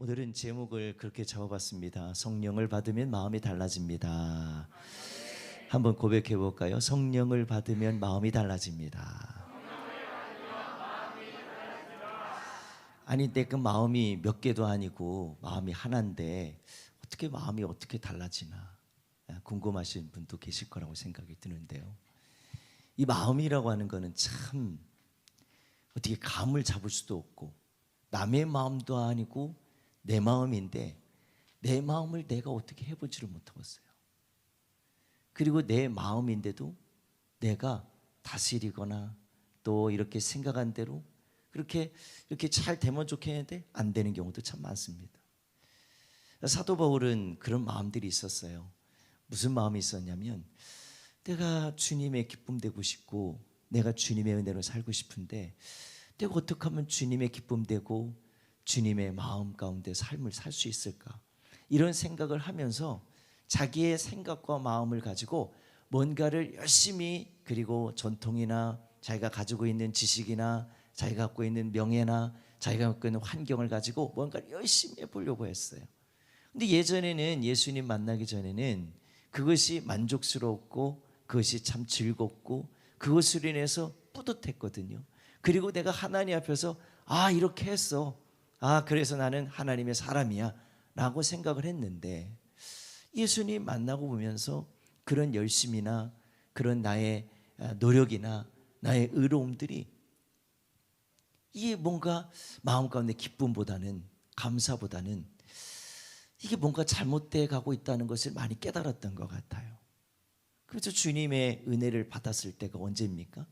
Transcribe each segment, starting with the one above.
오늘은 제목을 그렇게 잡아봤습니다. 성령을 받으면 마음이 달라집니다. 한번 고백해 볼까요? 성령을 받으면 마음이 달라집니다. 아니, 내 그 마음이 몇 개도 아니고 마음이 하나인데 어떻게 마음이 어떻게 달라지나 궁금하신 분도 계실 거라고 생각이 드는데요. 이 마음이라고 하는 거는 참 어떻게 감을 잡을 수도 없고 남의 마음도 아니고 내 마음인데 내 마음을 내가 어떻게 해보지를 못하겠어요. 그리고 내 마음인데도 내가 다스리거나 또 이렇게 생각한 대로 이렇게 잘 되면 좋겠는데 안 되는 경우도 참 많습니다. 사도 바울은 그런 마음들이 있었어요. 무슨 마음이 있었냐면 내가 주님의 기쁨 되고 싶고 내가 주님의 은혜로 살고 싶은데 내가 어떻게 하면 주님의 기쁨 되고 주님의 마음 가운데 삶을 살 수 있을까? 이런 생각을 하면서 자기의 생각과 마음을 가지고 뭔가를 열심히, 그리고 전통이나 자기가 가지고 있는 지식이나 자기가 갖고 있는 명예나 자기가 갖고 있는 환경을 가지고 뭔가를 열심히 해보려고 했어요. 근데 예전에는 예수님 만나기 전에는 그것이 만족스럽고 그것이 참 즐겁고 그것으로 인해서 뿌듯했거든요. 그리고 내가 하나님 앞에서 이렇게 했어, 그래서 나는 하나님의 사람이야 라고 생각을 했는데, 예수님 만나고 보면서 그런 열심이나 그런 나의 노력이나 나의 의로움들이 이게 뭔가 마음 가운데 기쁨보다는, 감사보다는 이게 뭔가 잘못되어 가고 있다는 것을 많이 깨달았던 것 같아요. 그래서 주님의 은혜를 받았을 때가 언제입니까?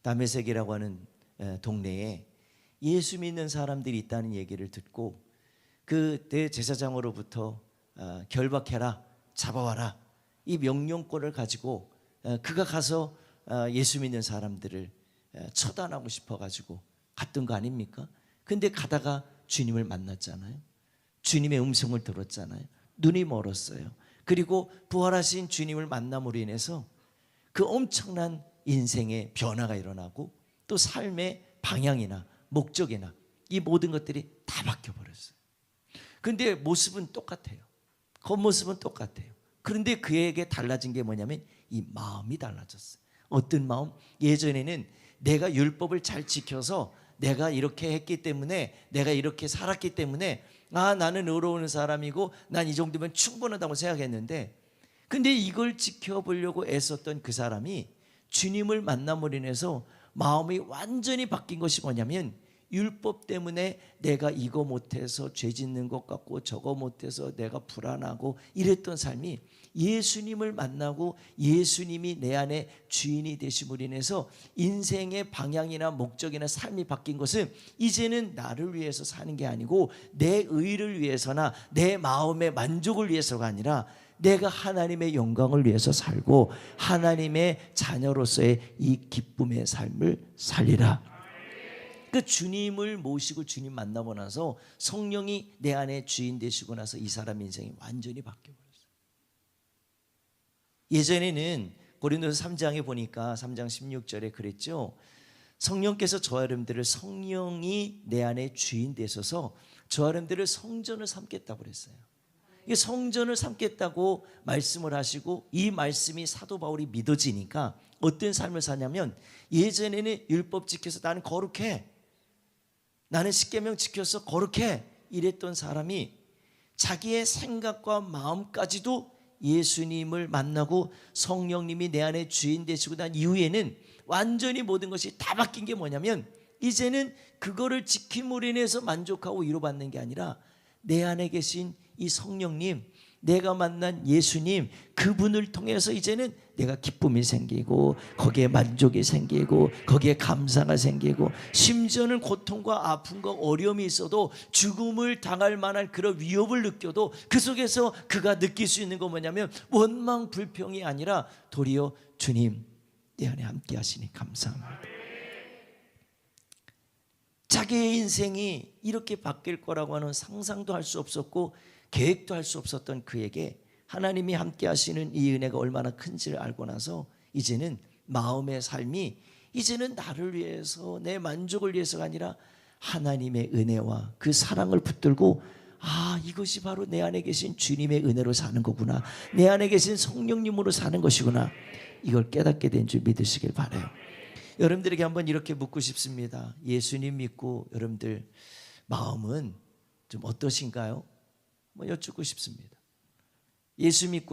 다메섹이라고 하는 동네에 예수 믿는 사람들이 있다는 얘기를 듣고 그 대제사장으로부터 결박해라, 잡아와라, 이 명령권을 가지고 그가 가서 예수 믿는 사람들을 처단하고 싶어가지고 갔던 거 아닙니까? 근데 가다가 주님을 만났잖아요. 주님의 음성을 들었잖아요. 눈이 멀었어요. 그리고 부활하신 주님을 만남으로 인해서 그 엄청난 인생의 변화가 일어나고 또 삶의 방향이나 목적이나 이 모든 것들이 다 바뀌어버렸어요. 그런데 모습은 똑같아요. 겉모습은 똑같아요. 그런데 그에게 달라진 게 뭐냐면 이 마음이 달라졌어요. 어떤 마음? 예전에는 내가 율법을 잘 지켜서 내가 이렇게 했기 때문에, 내가 이렇게 살았기 때문에 나는 의로운 사람이고 난 이 정도면 충분하다고 생각했는데, 근데 이걸 지켜보려고 애썼던 그 사람이 주님을 만남으로 인해서 마음이 완전히 바뀐 것이 뭐냐면, 율법 때문에 내가 이거 못해서 죄 짓는 것 같고 저거 못해서 내가 불안하고 이랬던 삶이 예수님을 만나고 예수님이 내 안에 주인이 되심으로 인해서 인생의 방향이나 목적이나 삶이 바뀐 것은 이제는 나를 위해서 사는 게 아니고 내 의를 위해서나 내 마음의 만족을 위해서가 아니라 내가 하나님의 영광을 위해서 살고 하나님의 자녀로서의 이 기쁨의 삶을 살리라. 그 주님을 모시고 주님 만나고 나서 성령이 내 안에 주인 되시고 나서 이 사람 인생이 완전히 바뀌어버렸어요. 예전에는 고린도서 3장에 보니까 3장 16절에 그랬죠. 성령께서 저 여러분들을, 성령이 내 안에 주인 되셔서 저 여러분들을 성전을 삼겠다고 그랬어요. 이 성전을 삼겠다고 말씀을 하시고 이 말씀이 사도 바울이 믿어지니까 어떤 삶을 사냐면, 예전에는 율법 지켜서 나는 거룩해, 나는 십계명 지켜서 거룩해 이랬던 사람이 자기의 생각과 마음까지도 예수님을 만나고 성령님이 내 안에 주인 되시고 난 이후에는 완전히 모든 것이 다 바뀐 게 뭐냐면, 이제는 그거를 지킴으로 인해서 만족하고 위로받는 게 아니라 내 안에 계신 이 성령님, 내가 만난 예수님, 그분을 통해서 이제는 내가 기쁨이 생기고 거기에 만족이 생기고 거기에 감사가 생기고, 심지어는 고통과 아픔과 어려움이 있어도 죽음을 당할 만한 그런 위협을 느껴도 그 속에서 그가 느낄 수 있는 건 뭐냐면 원망 불평이 아니라 도리어 주님 내 안에 함께 하시니 감사합니다. 자기의 인생이 이렇게 바뀔 거라고 하는 상상도 할 수 없었고 계획도 할 수 없었던 그에게 하나님이 함께 하시는 이 은혜가 얼마나 큰지를 알고 나서 이제는 마음의 삶이 이제는 나를 위해서 내 만족을 위해서가 아니라 하나님의 은혜와 그 사랑을 붙들고 아, 이것이 바로 내 안에 계신 주님의 은혜로 사는 거구나, 내 안에 계신 성령님으로 사는 것이구나, 이걸 깨닫게 된 줄 믿으시길 바라요. 여러분들에게 한번 이렇게 묻고 싶습니다. 예수님 믿고 여러분들 마음은 좀 어떠신가요? 뭐 여쭙고 싶습니다. 예수님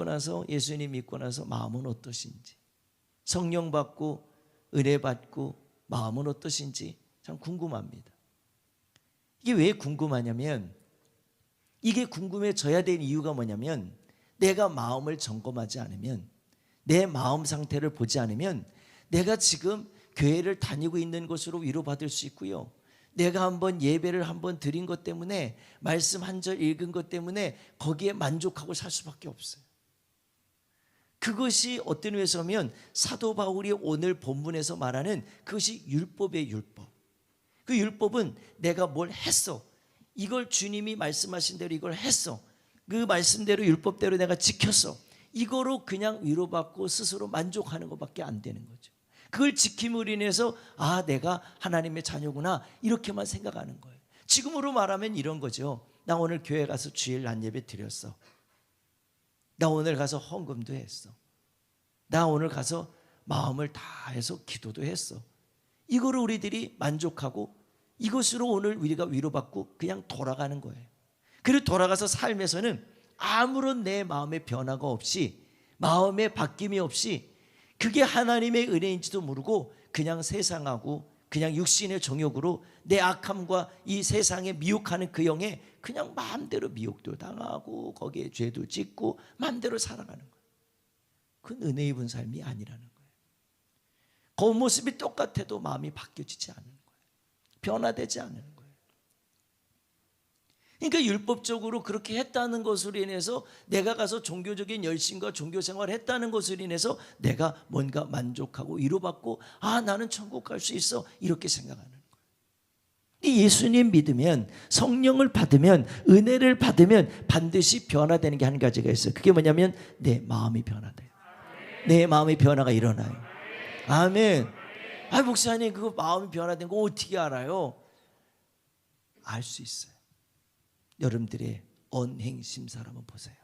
믿고 나서 마음은 어떠신지, 성령 받고 은혜 받고 마음은 어떠신지 참 궁금합니다. 이게 왜 궁금하냐면, 이게 궁금해져야 되는 이유가 뭐냐면, 내가 마음을 점검하지 않으면, 내 마음 상태를 보지 않으면 내가 지금 교회를 다니고 있는 것으로 위로받을 수 있고요, 내가 한번 예배를 한번 드린 것 때문에, 말씀 한 절 읽은 것 때문에 거기에 만족하고 살 수밖에 없어요. 그것이 어떤 의미에서면 사도 바울이 오늘 본문에서 말하는 그것이 율법의 율법. 그 율법은 내가 뭘 했어, 이걸 주님이 말씀하신 대로 이걸 했어, 그 말씀대로 율법대로 내가 지켰어, 이거로 그냥 위로받고 스스로 만족하는 것밖에 안 되는 거죠. 그걸 지킴으로 인해서 아, 내가 하나님의 자녀구나, 이렇게만 생각하는 거예요. 지금으로 말하면 이런 거죠. 나 오늘 교회 가서 주일 낮 예배 드렸어, 나 오늘 가서 헌금도 했어, 나 오늘 가서 마음을 다해서 기도도 했어, 이거를 우리들이 만족하고 이것으로 오늘 우리가 위로받고 그냥 돌아가는 거예요. 그리고 돌아가서 삶에서는 아무런 내 마음의 변화가 없이, 마음의 바뀜이 없이, 그게 하나님의 은혜인지도 모르고 그냥 세상하고 그냥 육신의 정욕으로 내 악함과 이 세상에 미혹하는 그 영에 그냥 마음대로 미혹도 당하고 거기에 죄도 짓고 마음대로 살아가는 거예요. 그건 은혜 입은 삶이 아니라는 거예요. 겉모습이 똑같아도 마음이 바뀌어지지 않는 거예요. 변화되지 않는 거예요. 그러니까 율법적으로 그렇게 했다는 것으로 인해서, 내가 가서 종교적인 열심과 종교생활을 했다는 것으로 인해서 내가 뭔가 만족하고 위로받고 아, 나는 천국 갈 수 있어, 이렇게 생각하는 거예요. 예수님 믿으면, 성령을 받으면, 은혜를 받으면 반드시 변화되는 게 한 가지가 있어요. 그게 뭐냐면 내 마음이 변화돼요. 내 마음의 변화가 일어나요. 아멘. 아, 목사님 그거 마음이 변화된 거 어떻게 알아요? 알 수 있어요. 여러분들의 언행 심사를 한번 보세요.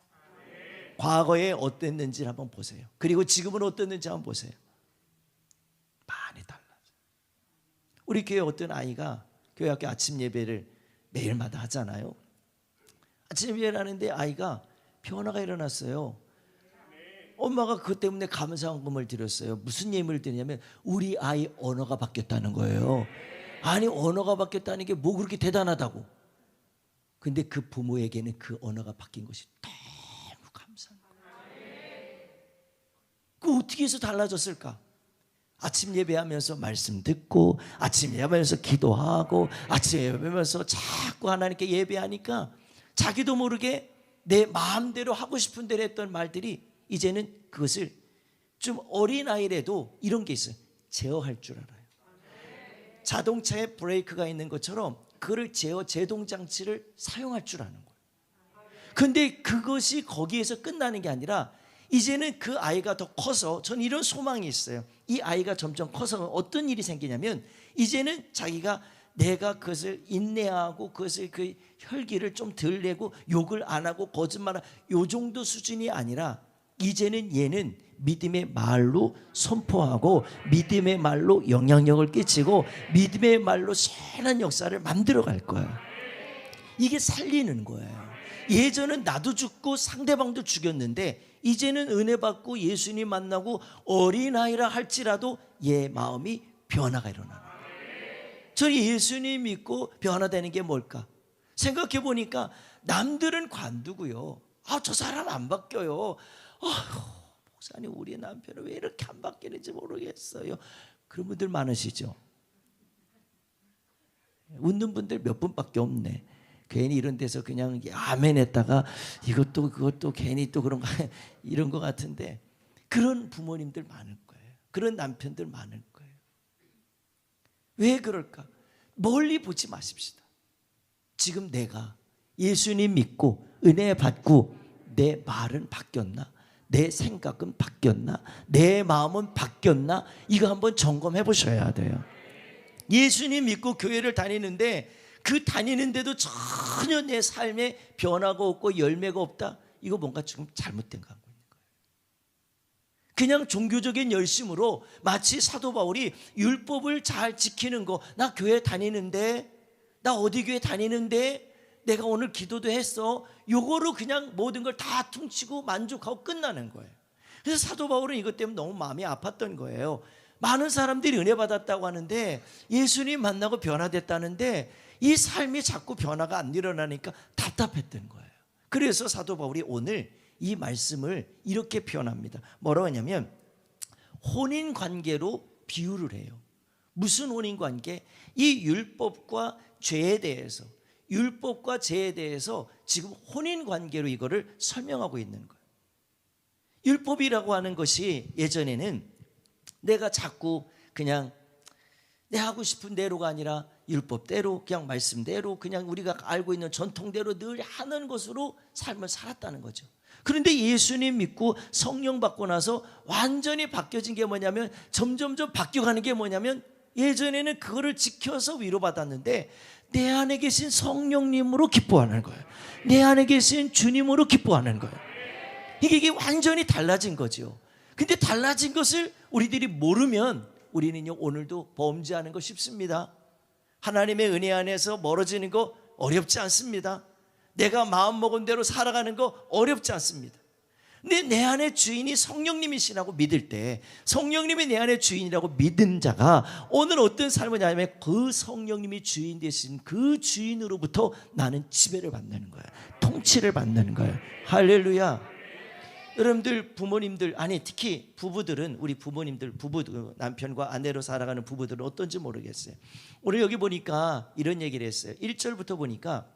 과거에 어땠는지 한번 보세요. 그리고 지금은 어땠는지 한번 보세요. 많이 달라져요. 우리 교회 어떤 아이가 교회 학교 아침 예배를 매일마다 하잖아요. 아침 예배를 하는데 아이가 변화가 일어났어요. 엄마가 그것 때문에 감사헌금을 드렸어요. 무슨 예물을 드리냐면 우리 아이 언어가 바뀌었다는 거예요. 아니, 언어가 바뀌었다는 게 뭐 그렇게 대단하다고. 근데 그 부모에게는 그 언어가 바뀐 것이 너무 감사한 거예요. 그 어떻게 해서 달라졌을까? 아침 예배하면서 말씀 듣고, 아침 예배하면서 기도하고, 아침 예배하면서 자꾸 하나님께 예배하니까 자기도 모르게 내 마음대로 하고 싶은 대로 했던 말들이 이제는 그것을, 좀 어린아이라도 이런 게 있어요. 제어할 줄 알아요. 자동차에 브레이크가 있는 것처럼 그를 제동장치를 사용할 줄 아는 거예요. 그런데 그것이 거기에서 끝나는 게 아니라 이제는 그 아이가 더 커서, 전 이런 소망이 있어요. 이 아이가 점점 커서 어떤 일이 생기냐면, 이제는 자기가 내가 그것을 인내하고 그것을 그 혈기를 좀 덜 내고 욕을 안 하고 거짓말을, 요 정도 수준이 아니라 이제는 얘는 믿음의 말로 선포하고 믿음의 말로 영향력을 끼치고 믿음의 말로 선한 역사를 만들어 갈 거예요. 이게 살리는 거예요. 예전은 나도 죽고 상대방도 죽였는데 이제는 은혜 받고 예수님 만나고 어린아이라 할지라도 얘 마음이 변화가 일어나는 거예요. 저는 예수님 믿고 변화되는 게 뭘까? 생각해 보니까 남들은 관두고요, 아, 저 사람 안 바뀌어요, 목사님 우리 남편은 왜 이렇게 안 바뀌는지 모르겠어요, 그런 분들 많으시죠? 웃는 분들 몇 분밖에 없네. 괜히 이런 데서 그냥 아멘 했다가 이것도 그것도 괜히 또 그런 거 이런 거 같은데, 그런 부모님들 많을 거예요. 그런 남편들 많을 거예요. 왜 그럴까? 멀리 보지 마십시다. 지금 내가 예수님 믿고 은혜 받고 내 말은 바뀌었나? 내 생각은 바뀌었나? 내 마음은 바뀌었나? 이거 한번 점검해 보셔야 돼요. 예수님 믿고 교회를 다니는데 그 다니는데도 전혀 내 삶에 변화가 없고 열매가 없다. 이거 뭔가 좀 잘못된 거 하고 있는 거예요. 그냥 종교적인 열심으로 마치 사도 바울이 율법을 잘 지키는 거, 나 교회 다니는데, 나 어디 교회 다니는데, 내가 오늘 기도도 했어, 요거로 그냥 모든 걸 다 퉁치고 만족하고 끝나는 거예요. 그래서 사도 바울은 이것 때문에 너무 마음이 아팠던 거예요. 많은 사람들이 은혜 받았다고 하는데, 예수님 만나고 변화됐다는데 이 삶이 자꾸 변화가 안 일어나니까 답답했던 거예요. 그래서 사도 바울이 오늘 이 말씀을 이렇게 표현합니다. 뭐라고 하냐면 혼인관계로 비유를 해요. 무슨 혼인관계? 이 율법과 죄에 대해서, 율법과 죄에 대해서 지금 혼인관계로 이거를 설명하고 있는 거예요. 율법이라고 하는 것이 예전에는 내가 자꾸 그냥 내 하고 싶은 대로가 아니라 율법대로, 그냥 말씀대로, 그냥 우리가 알고 있는 전통대로 늘 하는 것으로 삶을 살았다는 거죠. 그런데 예수님 믿고 성령 받고 나서 완전히 바뀌어진 게 뭐냐면, 점점점 바뀌어가는 게 뭐냐면, 예전에는 그거를 지켜서 위로받았는데 내 안에 계신 성령님으로 기뻐하는 거예요. 내 안에 계신 주님으로 기뻐하는 거예요. 이게 완전히 달라진 거죠. 근데 달라진 것을 우리들이 모르면 우리는요, 오늘도 범죄하는 거 쉽습니다. 하나님의 은혜 안에서 멀어지는 거 어렵지 않습니다. 내가 마음먹은 대로 살아가는 거 어렵지 않습니다. 근데 내 안에 주인이 성령님이시라고 믿을 때, 성령님이 내 안에 주인이라고 믿은 자가 오늘 어떤 삶을 하냐면 그 성령님이 주인 되신 그 주인으로부터 나는 지배를 받는 거야. 통치를 받는 거야. 할렐루야. 여러분들 부모님들, 아니 특히 부부들은, 우리 부모님들, 부부들, 남편과 아내로 살아가는 부부들은 어떤지 모르겠어요. 오늘 여기 보니까 이런 얘기를 했어요. 1절부터 보니까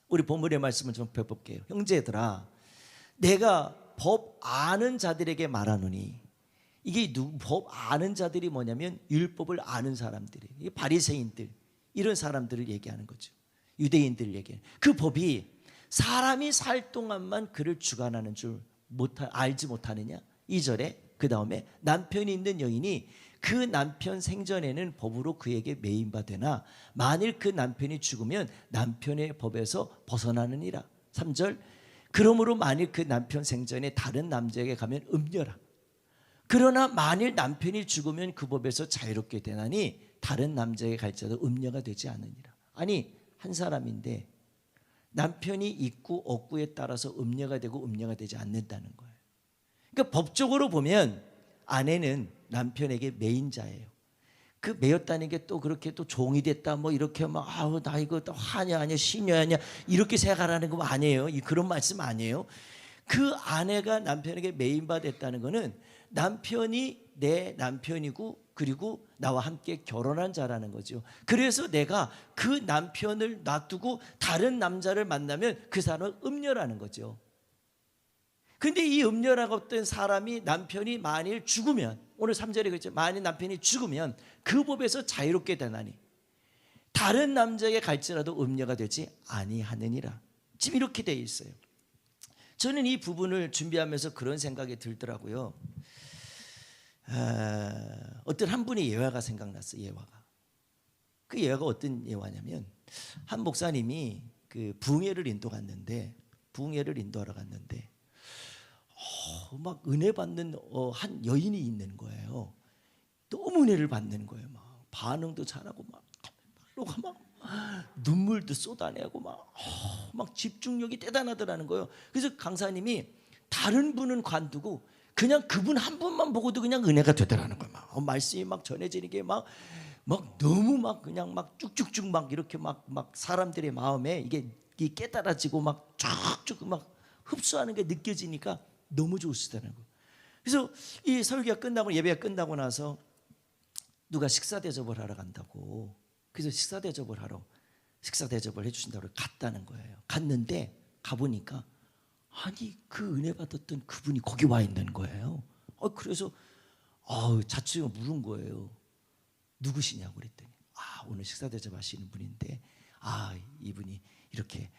우리 본문의 말씀을 좀 펴볼게요. 형제들아, 내가 법 아는 자들에게 말하노니, 이게 법 아는 자들이 뭐냐면 율법을 아는 사람들이, 이게 바리새인들, 이런 사람들을 얘기하는 거죠. 유대인들을 얘기해요. 그 법이 사람이 살 동안만 그를 주관하는 줄 알지 못하느냐. 2절에 그 다음에 남편이 있는 여인이 그 남편 생전에는 법으로 그에게 매인바 되나 만일 그 남편이 죽으면 남편의 법에서 벗어나느니라. 3절, 그러므로 만일 그 남편 생전에 다른 남자에게 가면 음녀라. 그러나 만일 남편이 죽으면 그 법에서 자유롭게 되나니 다른 남자에게 갈지라도 음녀가 되지 않으니라. 아니, 한 사람인데 남편이 있고 없고에 따라서 음녀가 되고 음녀가 되지 않는다는 거예요. 그러니까 법적으로 보면 아내는 남편에게 매인자예요. 그 매였다는 게 또 그렇게 또 종이 됐다 뭐 이렇게 막 아우 나 이거 또 하냐 아니야 시녀냐 이렇게 생각하라는 거 아니에요. 그런 말씀 아니에요. 그 아내가 남편에게 매인바 됐다는 거는 남편이 내 남편이고 그리고 나와 함께 결혼한 자라는 거죠. 그래서 내가 그 남편을 놔두고 다른 남자를 만나면 그 사람은 음녀라는 거죠. 근데 이 음녀라고 어떤 사람이, 남편이 만일 죽으면, 오늘 3절에 그랬죠. 만일 남편이 죽으면 그 법에서 자유롭게 되나니 다른 남자에게 갈지라도 음녀가 되지 아니하느니라. 지금 이렇게 돼 있어요. 저는 이 부분을 준비하면서 그런 생각이 들더라고요. 어떤 한 분의 예화가 생각났어요. 예화가. 그 예화가 어떤 예화냐면, 한 목사님이 그 부흥회를 인도하러 갔는데 막 은혜 받는 한 여인이 있는 거예요. 너무 은혜를 받는 거예요. 막 반응도 잘하고 막 눈물도 쏟아내고 막 집중력이 대단하더라는 거예요. 그래서 강사님이 다른 분은 관두고 그냥 그분 한 분만 보고도 그냥 은혜가 되더라는 거예요. 막 말씀이 막 전해지는 게 막 너무 막 그냥 막 쭉쭉쭉 막 이렇게 막 사람들의 마음에 이게 깨달아지고 막 쭉쭉 막 흡수하는 게 느껴지니까 너무 좋으시다는 거예요. 그래서 이 설교가 끝나고 예배가 끝나고 나서 누가 식사 대접을 하러 간다고, 그래서 식사 대접을 해주신다고 갔다는 거예요. 갔는데 가보니까 아니 그 은혜 받았던 그분이 거기 와 있는 거예요. 그래서 자취가 물은 거예요. 누구시냐고 그랬더니 오늘 식사 대접하시는 분인데 이분이 이렇게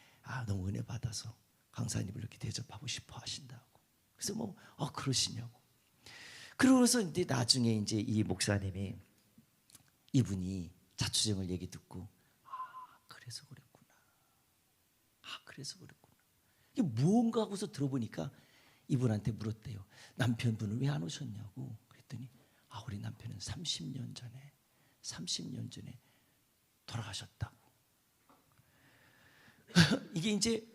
너무 은혜 받아서 강사님을 이렇게 대접하고 싶어 하신다고. 그래서 그러시냐고. 그러고서 이제 나중에 이제 이 목사님이 이분이 자취생을 얘기 듣고 그래 그래서 그랬구나. 그래서 그랬구나. 이게 무언가 하고서 들어보니까 이분한테 물었대요. 남편분은 왜 안 오셨냐고. 그랬더니 우리 남편은 30년 전에 돌아가셨다고. 이게 이제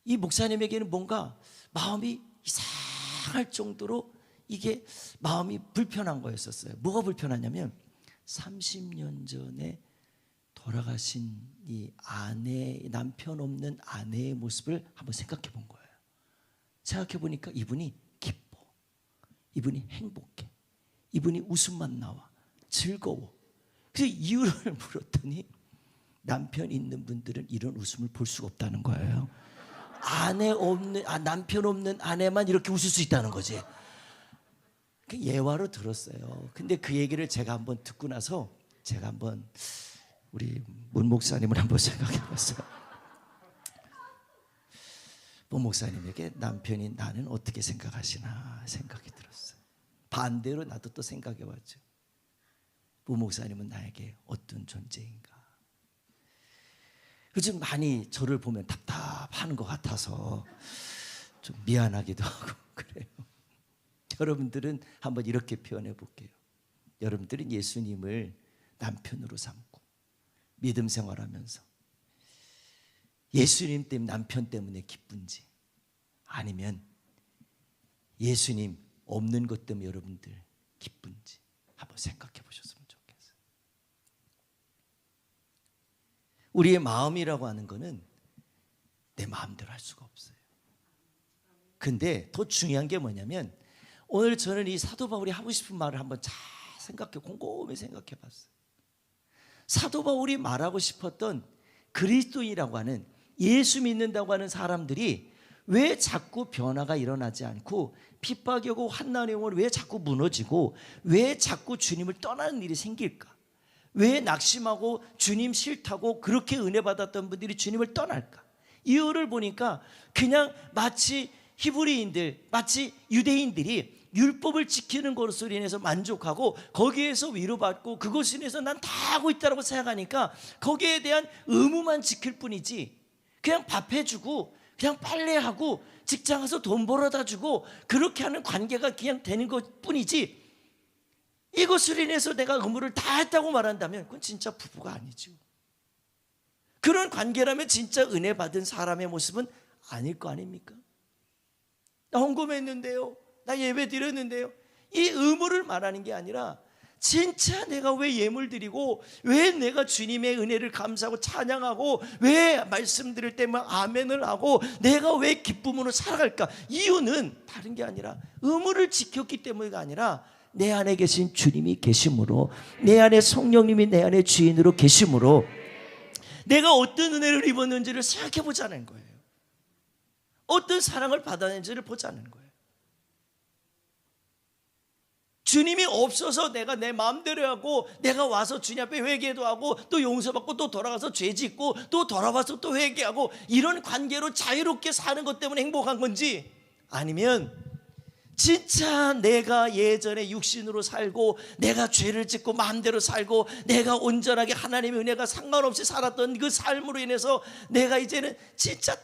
이 목사님에게는 뭔가 마음이 이상할 정도로 이게 마음이 불편한 거였었어요. 뭐가 불편하냐면 30년 전에 돌아가신 이 남편 없는 아내의 모습을 한번 생각해 본 거예요. 생각해 보니까 이분이 기뻐, 이분이 행복해, 이분이 웃음만 나와, 즐거워. 그래서 이유를 물었더니 남편 있는 분들은 이런 웃음을 볼 수가 없다는 거예요. 남편 없는 아내만 이렇게 웃을 수 있다는 거지. 예화로 들었어요. 근데 그 얘기를 제가 한번 듣고 나서 제가 한번 우리 문 목사님을 한번 생각해 봤어요. 문 목사님에게 남편이 나는 어떻게 생각하시나 생각이 들었어요. 반대로 나도 또 생각해 봤죠. 문 목사님은 나에게 어떤 존재인가. 요즘 많이 저를 보면 답답하는 것 같아서 좀 미안하기도 하고 그래요. 여러분들은 한번 이렇게 표현해 볼게요. 여러분들은 예수님을 남편으로 삼고 믿음 생활하면서 예수님 때문에, 남편 때문에 기쁜지, 아니면 예수님 없는 것 때문에 여러분들 기쁜지 한번 생각해 보셨으면 좋겠어요. 우리의 마음이라고 하는 거는 내 마음대로 할 수가 없어요. 근데 더 중요한 게 뭐냐면 오늘 저는 이 사도 바울이 하고 싶은 말을 한번 잘 곰곰이 생각해 봤어요. 사도 바울이 말하고 싶었던 그리스도인이라고 하는, 예수 믿는다고 하는 사람들이 왜 자꾸 변화가 일어나지 않고 핍박이 오고 환난이 오면 왜 자꾸 무너지고 왜 자꾸 주님을 떠나는 일이 생길까? 왜 낙심하고 주님 싫다고 그렇게 은혜 받았던 분들이 주님을 떠날까? 이유를 보니까 그냥 마치 히브리인들, 마치 유대인들이 율법을 지키는 것으로 인해서 만족하고 거기에서 위로받고 그것으로 인해서 난 다 하고 있다고 생각하니까 거기에 대한 의무만 지킬 뿐이지, 그냥 밥 해주고 그냥 빨래하고 직장 가서 돈 벌어다 주고 그렇게 하는 관계가 그냥 되는 것 뿐이지, 이것으로 인해서 내가 의무를 다 했다고 말한다면 그건 진짜 부부가 아니죠. 그런 관계라면 진짜 은혜 받은 사람의 모습은 아닐 거 아닙니까? 나 헌금했는데요, 나 예배 드렸는데요, 이 의무를 말하는 게 아니라 진짜 내가 왜 예물 드리고 왜 내가 주님의 은혜를 감사하고 찬양하고 왜 말씀 드릴 때만 아멘을 하고 내가 왜 기쁨으로 살아갈까? 이유는 다른 게 아니라 의무를 지켰기 때문이가 아니라 내 안에 계신 주님이 계심으로, 내 안에 성령님이 내 안에 주인으로 계심으로 내가 어떤 은혜를 입었는지를 생각해 보자는 거예요. 어떤 사랑을 받았는지를 보자는 거예요. 주님이 없어서 내가 내 마음대로 하고 내가 와서 주님 앞에 회개도 하고 또 용서받고 또 돌아가서 죄 짓고 또 돌아와서 또 회개하고 이런 관계로 자유롭게 사는 것 때문에 행복한 건지, 아니면 진짜 내가 예전에 육신으로 살고 내가 죄를 짓고 마음대로 살고 내가 온전하게 하나님의 은혜가 상관없이 살았던 그 삶으로 인해서 내가 이제는 진짜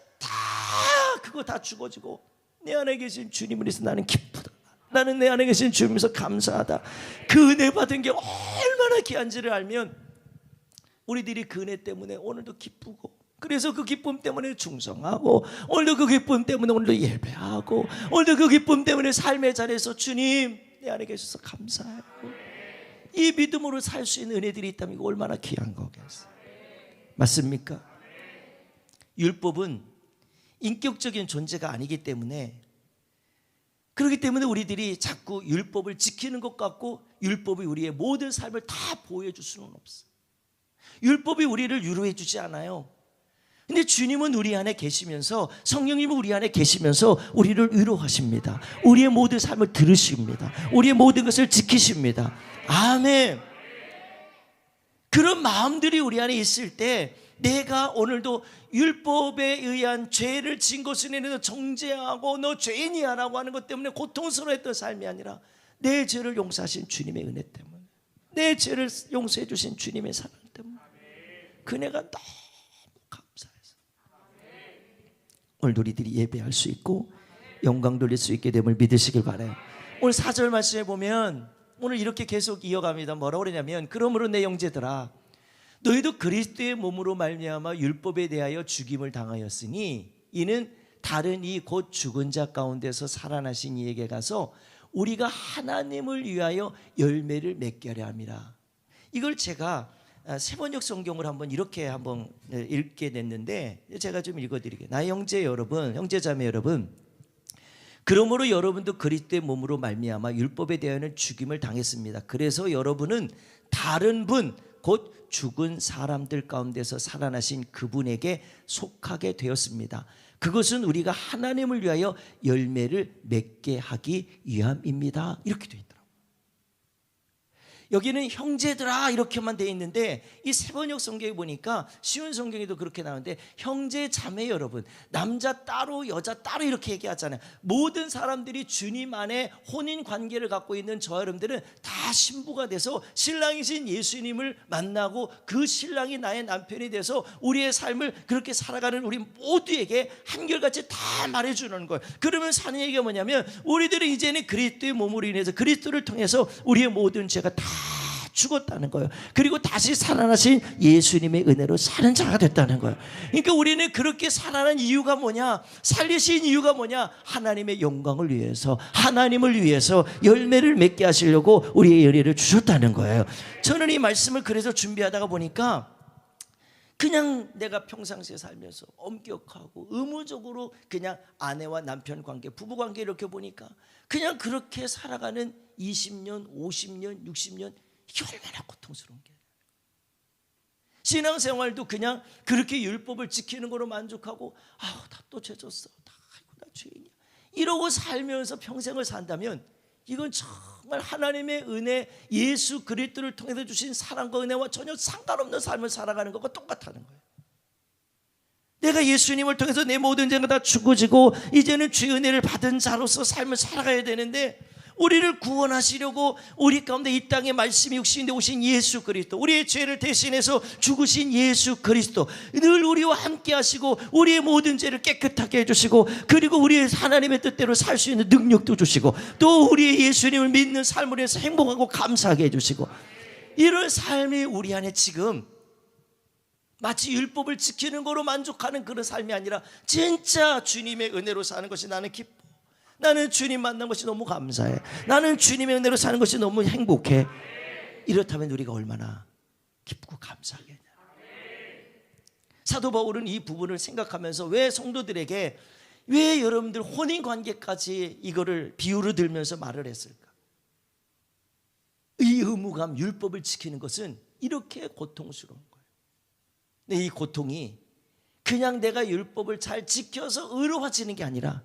그거 다 죽어지고 내 안에 계신 주님을 위해서 나는 기쁘다, 나는 내 안에 계신 주님에서 감사하다, 그 은혜 받은 게 얼마나 귀한지를 알면 우리들이 그 은혜 때문에 오늘도 기쁘고, 그래서 그 기쁨 때문에 충성하고, 오늘도 그 기쁨 때문에 오늘도 예배하고, 오늘도 그 기쁨 때문에 삶의 자리에서 주님 내 안에 계셔서 감사해요. 이 믿음으로 살 수 있는 은혜들이 있다면 이거 얼마나 귀한 거겠어요. 맞습니까? 율법은 인격적인 존재가 아니기 때문에, 그렇기 때문에 우리들이 자꾸 율법을 지키는 것 같고 율법이 우리의 모든 삶을 다 보호해 줄 수는 없어요. 율법이 우리를 위로해 주지 않아요. 근데 주님은 우리 안에 계시면서, 성령님은 우리 안에 계시면서 우리를 위로하십니다. 우리의 모든 삶을 들으십니다. 우리의 모든 것을 지키십니다. 아멘. 그런 마음들이 우리 안에 있을 때 내가 오늘도 율법에 의한 죄를 지은 것을 인해서 정죄하고 너 죄인이야 라고 하는 것 때문에 고통스러워했던 삶이 아니라 내 죄를 용서하신 주님의 은혜 때문에, 내 죄를 용서해 주신 주님의 사랑 때문에 그네가 너무 감사해서 오늘 우리들이 예배할 수 있고 영광 돌릴 수 있게 됨을 믿으시길 바라요. 오늘 4절 말씀에 보면 오늘 이렇게 계속 이어갑니다. 뭐라고 그러냐면 그러므로 내 형제들아 너희도 그리스도의 몸으로 말미암아 율법에 대하여 죽임을 당하였으니 이는 다른 이 곧 죽은 자 가운데서 살아나신 이에게 가서 우리가 하나님을 위하여 열매를 맺게 하려 함이라. 이걸 제가 세번역 성경을 한번 이렇게 한번 읽게 됐는데 제가 좀 읽어드릴게요. 나의 형제 여러분, 형제자매 여러분, 그러므로 여러분도 그리스도의 몸으로 말미암아 율법에 대하여는 죽임을 당했습니다. 그래서 여러분은 다른 분 곧 죽은 사람들 가운데서 살아나신 그분에게 속하게 되었습니다. 그것은 우리가 하나님을 위하여 열매를 맺게 하기 위함입니다. 이렇게 되어 있더라고요. 여기는 형제들아 이렇게만 되어 있는데 이 세번역 성경에 보니까 쉬운 성경에도 그렇게 나오는데 형제 자매 여러분, 남자 따로 여자 따로 이렇게 얘기하잖아요. 모든 사람들이 주님 안에 혼인 관계를 갖고 있는 저 여러분들은 다 신부가 돼서 신랑이신 예수님을 만나고 그 신랑이 나의 남편이 돼서 우리의 삶을 그렇게 살아가는 우리 모두에게 한결같이 다 말해주는 거예요. 그러면 사는 얘기가 뭐냐면 우리들은 이제는 그리스도의 몸으로 인해서 그리스도를 통해서 우리의 모든 죄가 다 죽었다는 거예요. 그리고 다시 살아나신 예수님의 은혜로 사는 자가 됐다는 거예요. 그러니까 우리는 그렇게 살아난 이유가 뭐냐, 살리신 이유가 뭐냐, 하나님의 영광을 위해서, 하나님을 위해서 열매를 맺게 하시려고 우리의 열매를 주셨다는 거예요. 저는 이 말씀을 그래서 준비하다가 보니까 그냥 내가 평상시에 살면서 엄격하고 의무적으로 그냥 아내와 남편 관계, 부부 관계 이렇게 보니까 그냥 그렇게 살아가는 20년, 50년, 60년 이게 얼마나 고통스러운 게. 신앙생활도 그냥 그렇게 율법을 지키는 거로 만족하고 아우 나 또 죄 졌어, 아이고 나 죄인이야 이러고 살면서 평생을 산다면 이건 정말 하나님의 은혜, 예수 그리스도를 통해서 주신 사랑과 은혜와 전혀 상관없는 삶을 살아가는 것과 똑같다는 거예요. 내가 예수님을 통해서 내 모든 죄가 다 죽어지고 이제는 주의 은혜를 받은 자로서 삶을 살아가야 되는데 우리를 구원하시려고 우리 가운데 이 땅에 말씀이 육신에 오신 예수 그리스도, 우리의 죄를 대신해서 죽으신 예수 그리스도, 늘 우리와 함께 하시고 우리의 모든 죄를 깨끗하게 해주시고 그리고 우리의 하나님의 뜻대로 살 수 있는 능력도 주시고 또 우리의 예수님을 믿는 삶을 위해서 행복하고 감사하게 해주시고 이런 삶이 우리 안에 지금 마치 율법을 지키는 거로 만족하는 그런 삶이 아니라 진짜 주님의 은혜로 사는 것이 나는 기뻐. 나는 주님 만난 것이 너무 감사해. 나는 주님의 은혜로 사는 것이 너무 행복해. 이렇다면 우리가 얼마나 기쁘고 감사하겠냐. 사도 바울은 이 부분을 생각하면서 왜 성도들에게 왜 여러분들 혼인관계까지 이거를 비유로 들면서 말을 했을까? 이 의무감, 율법을 지키는 것은 이렇게 고통스러운 거예요. 근데 이 고통이 그냥 내가 율법을 잘 지켜서 의로워지는 게 아니라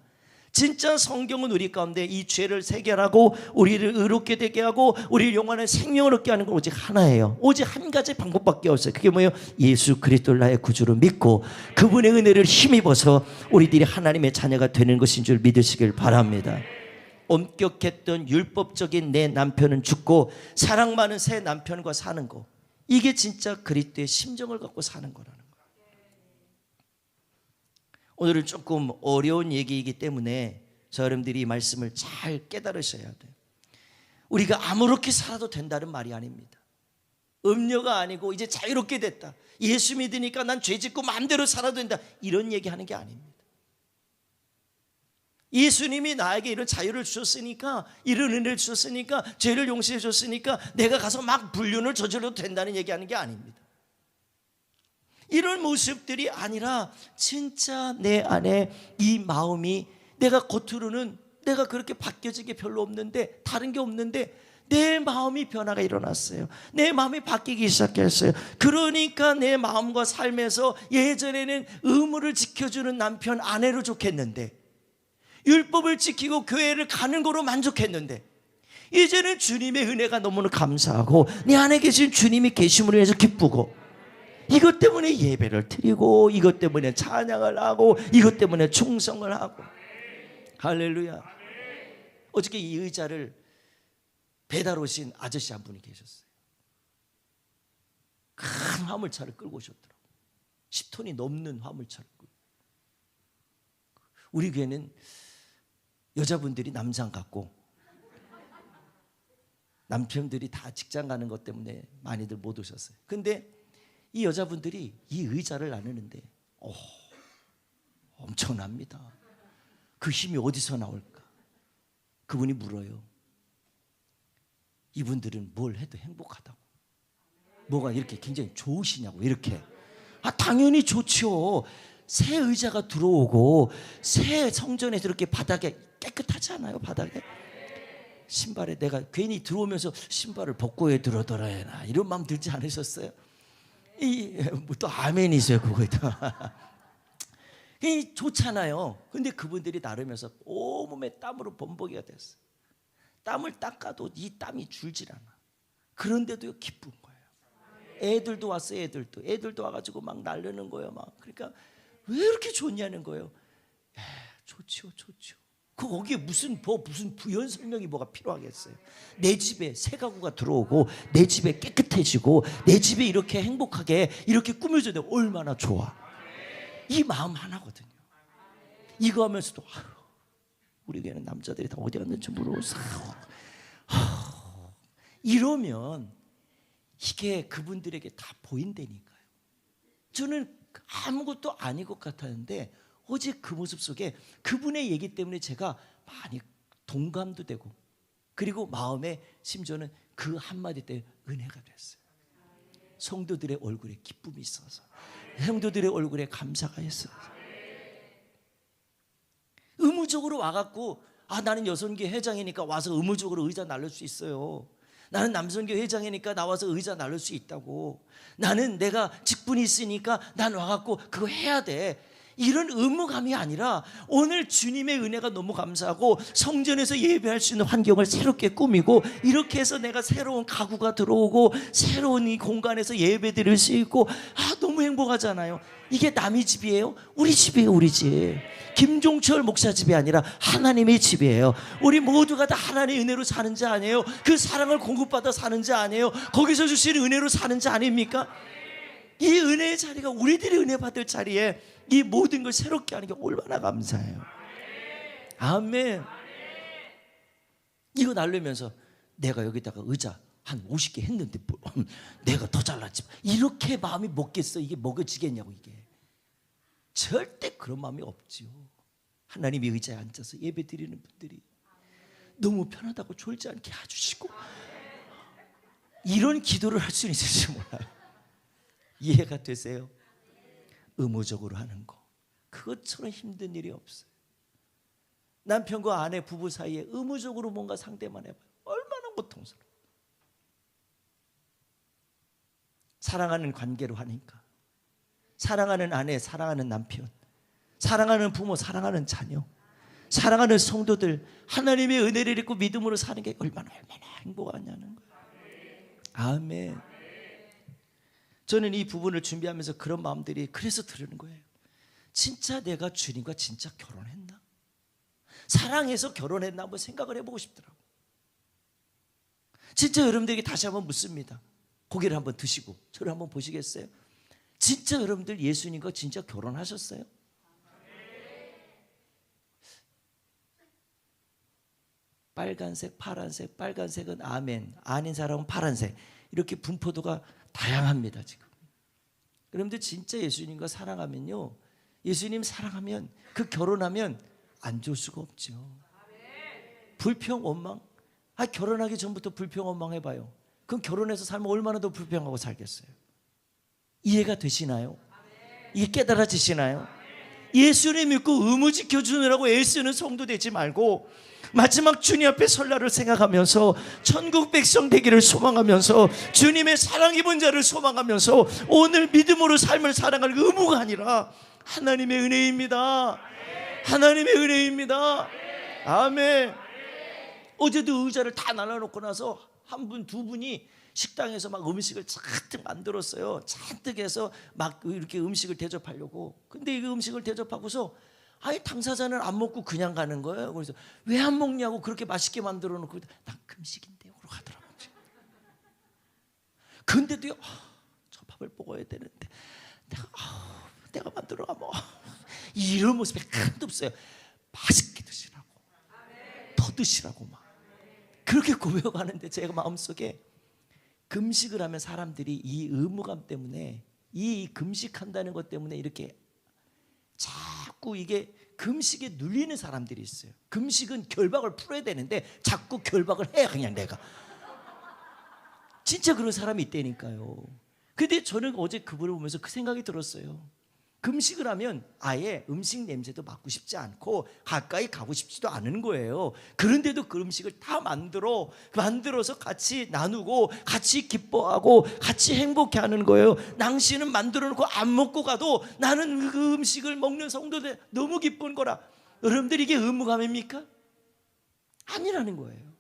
진짜 성경은 우리 가운데 이 죄를 해결하고 우리를 의롭게 되게 하고 우리를 영원한 생명을 얻게 하는 건 오직 하나예요. 오직 한 가지 방법밖에 없어요. 그게 뭐예요? 예수 그리스도를 나의 구주로 믿고 그분의 은혜를 힘입어서 우리들이 하나님의 자녀가 되는 것인 줄 믿으시길 바랍니다. 엄격했던 율법적인 내 남편은 죽고 사랑 많은 새 남편과 사는 거, 이게 진짜 그리스도의 심정을 갖고 사는 거라는 거예요. 오늘은 조금 어려운 얘기이기 때문에 저 여러분들이 이 말씀을 잘 깨달으셔야 돼요. 우리가 아무렇게 살아도 된다는 말이 아닙니다. 음녀가 아니고 이제 자유롭게 됐다, 예수 믿으니까 난 죄 짓고 마음대로 살아도 된다, 이런 얘기하는 게 아닙니다. 예수님이 나에게 이런 자유를 주셨으니까, 이런 은혜를 주셨으니까, 죄를 용서해 줬으니까 내가 가서 막 불륜을 저질러도 된다는 얘기하는 게 아닙니다. 이런 모습들이 아니라 진짜 내 안에 이 마음이, 내가 겉으로는 내가 그렇게 바뀌어진 게 별로 없는데, 다른 게 없는데 내 마음이 변화가 일어났어요. 내 마음이 바뀌기 시작했어요. 그러니까 내 마음과 삶에서 예전에는 의무를 지켜주는 남편, 아내로 좋겠는데, 율법을 지키고 교회를 가는 거로 만족했는데, 이제는 주님의 은혜가 너무나 감사하고 내 안에 계신 주님이 계심으로 인해서 기쁘고, 이것 때문에 예배를 드리고 이것 때문에 찬양을 하고 이것 때문에 충성을 하고. 할렐루야. 어저께 이 의자를 배달 오신 아저씨 한 분이 계셨어요. 큰 화물차를 끌고 오셨더라고요. 10톤이 넘는 화물차를. 우리 교회는 여자분들이 남장 같고 남편들이 다 직장 가는 것 때문에 많이들 못 오셨어요. 근데 이 여자분들이 이 의자를 나누는데 엄청납니다. 그 힘이 어디서 나올까? 그분이 물어요. 이분들은 뭘 해도 행복하다고. 뭐가 이렇게 굉장히 좋으시냐고. 이렇게. 당연히 좋죠. 새 의자가 들어오고 새 성전에서 이렇게 바닥에 깨끗하지 않아요? 바닥에 신발에 내가 괜히 들어오면서 신발을 벗고 왜 들어더라 나 이런 마음 들지 않으셨어요? 또 아멘이세요. 그거에다 좋잖아요. 근데 그분들이 나르면서 온몸에 땀으로 범벅이가 됐어요. 땀을 닦아도 이 땀이 줄질 않아. 그런데도 기쁜 거예요. 애들도 왔어요. 애들도 와가지고 막 나르는 거예요. 막 그러니까 왜 이렇게 좋냐는 거예요. 좋죠. 거기에 무슨 부연 설명이 뭐가 필요하겠어요. 내 집에 새 가구가 들어오고 내 집에 깨끗해지고 내 집에 이렇게 행복하게 이렇게 꾸며져도 얼마나 좋아. 이 마음 하나거든요. 이거 하면서도 우리 교회는 남자들이 다 어디 갔는지 모르겠어. 이러면 이게 그분들에게 다 보인다니까요. 저는 아무것도 아닌 것 같았는데 어제 그 모습 속에 그분의 얘기 때문에 제가 많이 동감도 되고 그리고 마음에 심지어는 그 한마디 때문에 은혜가 됐어요. 성도들의 얼굴에 기쁨이 있어서, 성도들의 얼굴에 감사가 있어서. 의무적으로 와갖고 나는 여성계 회장이니까 와서 의무적으로 의자 나를 수 있어요. 나는 남성교 회장이니까 나와서 의자 나눌 수 있다고. 나는 내가 직분이 있으니까 난 와갖고 그거 해야 돼. 이런 의무감이 아니라 오늘 주님의 은혜가 너무 감사하고 성전에서 예배할 수 있는 환경을 새롭게 꾸미고 이렇게 해서 내가 새로운 가구가 들어오고 새로운 이 공간에서 예배 드릴 수 있고 너무 행복하잖아요. 이게 남의 집이에요? 우리 집이에요. 우리 집. 김종철 목사 집이 아니라 하나님의 집이에요. 우리 모두가 다 하나님의 은혜로 사는 자 아니에요? 그 사랑을 공급받아 사는 자 아니에요? 거기서 주시는 은혜로 사는 자 아닙니까? 이 은혜의 자리가 우리들이 은혜 받을 자리에 이 모든 걸 새롭게 하는 게 얼마나 감사해요. 아멘. 이거 날르면서 내가 여기다가 의자 한 50개 했는데 내가 더 잘났지 이렇게 마음이 먹겠어? 이게 먹어지겠냐고. 이게 절대 그런 마음이 없지요. 하나님이 의자에 앉아서 예배 드리는 분들이 너무 편하다고 졸지 않게 해주시고 이런 기도를 할 수 있을지 몰라요. 이해가 되세요? 의무적으로 하는 거 그것처럼 힘든 일이 없어요. 남편과 아내 부부 사이에 의무적으로 뭔가 상대만 해봐요. 얼마나 고통스러워. 사랑하는 관계로 하니까 사랑하는 아내, 사랑하는 남편, 사랑하는 부모, 사랑하는 자녀, 사랑하는 성도들 하나님의 은혜를 입고 믿음으로 사는 게 얼마나 행복하냐는 거예요. 아멘. 저는 이 부분을 준비하면서 그런 마음들이 그래서 들으는 거예요. 진짜 내가 주님과 진짜 결혼했나? 사랑해서 결혼했나? 한번 생각을 해보고 싶더라고요. 진짜 여러분들에게 다시 한번 묻습니다. 고개를 한번 드시고 저를 한번 보시겠어요? 진짜 여러분들 예수님과 진짜 결혼하셨어요? 빨간색, 파란색, 빨간색은 아멘, 아닌 사람은 파란색 이렇게 분포도가 다양합니다. 지금 여러분들 진짜 예수님과 사랑하면요, 예수님 사랑하면 그 결혼하면 안 좋을 수가 없죠. 불평 원망 결혼하기 전부터 불평 원망 해봐요. 그럼 결혼해서 살면 얼마나 더 불평하고 살겠어요. 이해가 되시나요? 이게 깨달아지시나요? 예수님 믿고 의무 지켜주느라고 애쓰는 성도 되지 말고 마지막 주님 앞에 설날을 생각하면서 천국 백성 되기를 소망하면서 주님의 사랑 입은 자를 소망하면서 오늘 믿음으로 삶을 살아갈 의무가 아니라 하나님의 은혜입니다. 하나님의 은혜입니다. 아멘. 어제도 의자를 다 나눠놓고 나서 한 분, 두 분이 식당에서 막 음식을 잔뜩 만들었어요. 잔뜩 해서 막 이렇게 음식을 대접하려고. 근데 이 음식을 대접하고서 당사자는 안 먹고 그냥 가는 거예요. 그래서 왜 안 먹냐고, 그렇게 맛있게 만들어 놓고 난 금식인데요 그러고 하더라고요. 근데도요, 저 밥을 먹어야 되는데 내가 만들어 뭐 이런 모습이 하나도 없어요. 맛있게 드시라고, 더 드시라고 막 그렇게 고백하는데 제가 마음속에 금식을 하면 사람들이 이 의무감 때문에, 이 금식한다는 것 때문에 이렇게 자꾸 이게 금식에 눌리는 사람들이 있어요. 금식은 결박을 풀어야 되는데 자꾸 결박을 해. 그냥 내가 진짜 그런 사람이 있다니까요. 근데 저는 어제 그분을 보면서 그 생각이 들었어요. 금식을 하면 아예 음식 냄새도 맡고 싶지 않고 가까이 가고 싶지도 않은 거예요. 그런데도 그 음식을 다 만들어서 같이 나누고 같이 기뻐하고 같이 행복해하는 거예요. 당신은 만들어 놓고 안 먹고 가도 나는 그 음식을 먹는 성도들 너무 기쁜 거라. 여러분들 이게 의무감입니까? 아니라는 거예요.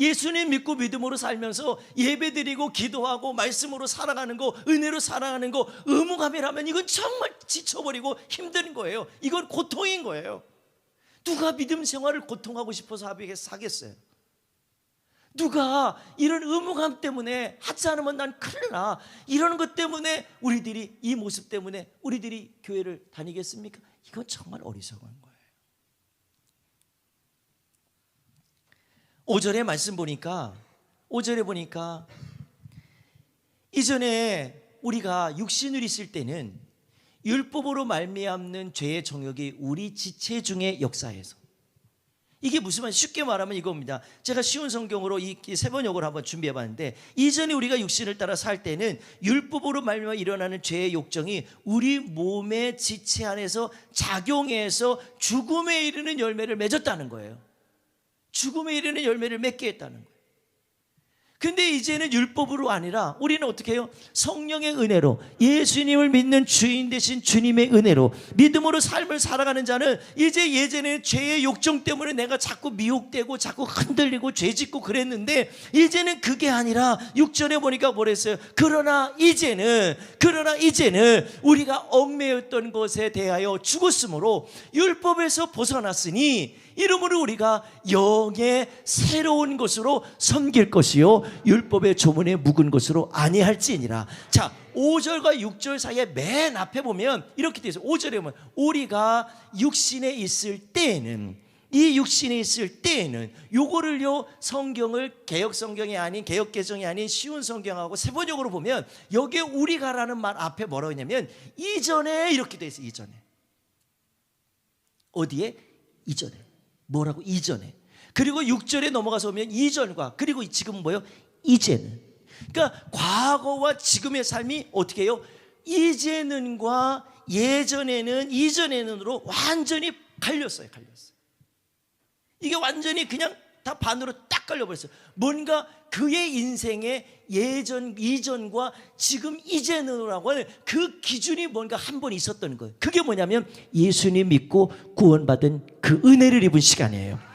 예수님 믿고 믿음으로 살면서 예배드리고 기도하고 말씀으로 살아가는 거, 은혜로 살아가는 거 의무감이라면 이건 정말 지쳐버리고 힘든 거예요. 이건 고통인 거예요. 누가 믿음 생활을 고통하고 싶어서 하겠어요? 누가 이런 의무감 때문에 하지 않으면 난 큰일 나, 이러는 것 때문에 우리들이, 이 모습 때문에 우리들이 교회를 다니겠습니까? 이건 정말 어리석은 거예요. 5절에 말씀 보니까, 5절에 보니까 이전에 우리가 육신을 있을 때는 율법으로 말미암는 죄의 정욕이 우리 지체 중에 역사해서, 이게 무슨 말, 쉽게 말하면 이겁니다. 제가 쉬운 성경으로 이 세 번역을 한번 준비해 봤는데, 이전에 우리가 육신을 따라 살 때는 율법으로 말미암아 일어나는 죄의 욕정이 우리 몸의 지체 안에서 작용해서 죽음에 이르는 열매를 맺었다는 거예요. 죽음에 이르는 열매를 맺게 했다는 거예요. 근데 이제는 율법으로 아니라 우리는 어떻게 해요? 성령의 은혜로, 예수님을 믿는 주인 되신 주님의 은혜로 믿음으로 삶을 살아가는 자는, 이제 예전에 죄의 욕정 때문에 내가 자꾸 미혹되고 자꾸 흔들리고 죄짓고 그랬는데, 이제는 그게 아니라 6절에 보니까 뭐랬어요? 그러나 이제는 우리가 얽매였던 것에 대하여 죽었으므로 율법에서 벗어났으니 이러므로 우리가 영의 새로운 것으로 섬길 것이요 율법의 조문에 묵은 것으로 아니할지니라. 자, 5절과 6절 사이에 맨 앞에 보면 이렇게 되어 있어요. 5절에 보면 우리가 육신에 있을 때에는, 이 육신에 있을 때에는, 요거를요 성경을 개역 성경이 아닌, 개역 개정이 아닌 쉬운 성경하고 세번역으로 보면 여기에 우리가라는 말 앞에 뭐라고 했냐면 이전에, 이렇게 되어 있어요. 이전에. 어디에? 이전에. 뭐라고? 이전에. 그리고 6절에 넘어가서 보면 이전과, 그리고 지금은 뭐예요? 이제는. 그러니까 과거와 지금의 삶이 어떻게 해요? 이제는과 예전에는, 이전에는으로 완전히 갈렸어요. 이게 완전히 그냥 다 반으로 딱 갈려버렸어요. 뭔가 그의 인생의 예전, 이전과 지금, 이제는이라고 하는 그 기준이 뭔가 한 번 있었던 거예요. 그게 뭐냐면 예수님 믿고 구원받은 그 은혜를 입은 시간이에요.